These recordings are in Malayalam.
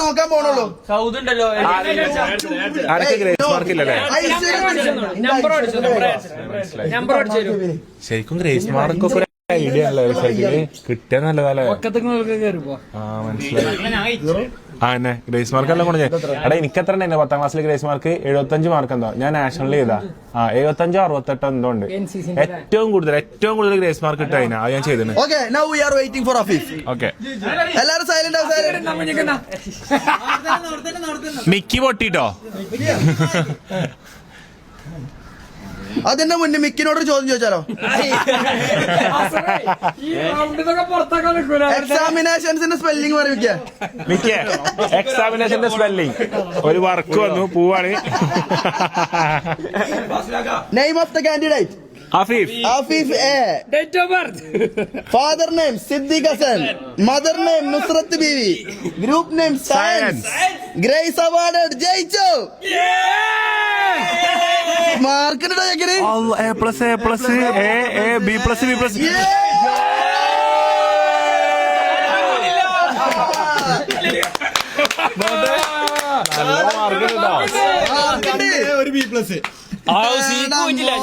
നോക്കാൻ പോണുള്ളൂ. സൗദുണ്ടല്ലോ ആരൊക്കെ ഗ്രേസ് മാർക്ക് ഇല്ലല്ലേ? ശരിക്കും ഗ്രേസ് മാർക്കൊക്കെ ഒരു ഐഡിയ അല്ലേ റിസൾട്ടില് കിട്ടിയ നല്ലതല്ലേ? മനസ്സിലായി. ആ എന്നെ ഗ്രേസ് മാർക്ക് എല്ലാം കൊണ്ട് എടാ എനിക്ക് എത്ര ഉണ്ട് 10ാം ക്ലാസ്സിൽ ഗ്രേസ് മാർക്ക് 75 മാർക്ക് എന്തോ ഞാൻ നാഷണൽ ചെയ്താ 75 68 എന്തോ ഉണ്ട്. ഏറ്റവും കൂടുതൽ ഗ്രേസ് മാർക്ക് കിട്ടുക അതിനാ അത് ഞാൻ ചെയ്തിട്ടുണ്ട്. എല്ലാരും സൈലന്റ് മിക്കി പൊട്ടിട്ടോ. അതിന്റെ മുന്നേ മിക്കിനോട് ചോദ്യം ചോദിച്ചാലോ? എക്സാമിനേഷൻസിന്റെ സ്പെല്ലിംഗ് പറയിക്ക. മിക്കേ എക്സാമിനേഷന്റെ സ്പെല്ലിംഗ് ഒരു വർക്ക് വന്നു പോവാണ്. Name of the candidate Afif A. Date of birth. Father name Siddiq Hassan. Mother name Nusrat Bibi. Group name Science. Grace awarded ജയിച്ചു. മാർക്കിന്റെ A+, A, B+, B+. ഒരു B+.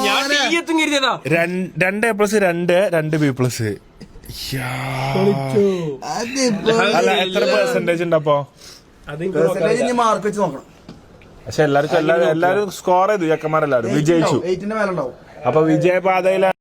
ഞാൻ 2 A+, 2 B+. അല്ല എത്ര പെർസെന്റേജ് ഉണ്ട് അപ്പൊ? മാർക്ക് വെച്ച് നോക്കണം. പക്ഷെ എല്ലാരും സ്കോർ ചെയ്തു ചെക്കന്മാരെല്ലാരും വിജയിച്ചു. അപ്പൊ വിജയപാതയിലാണ്.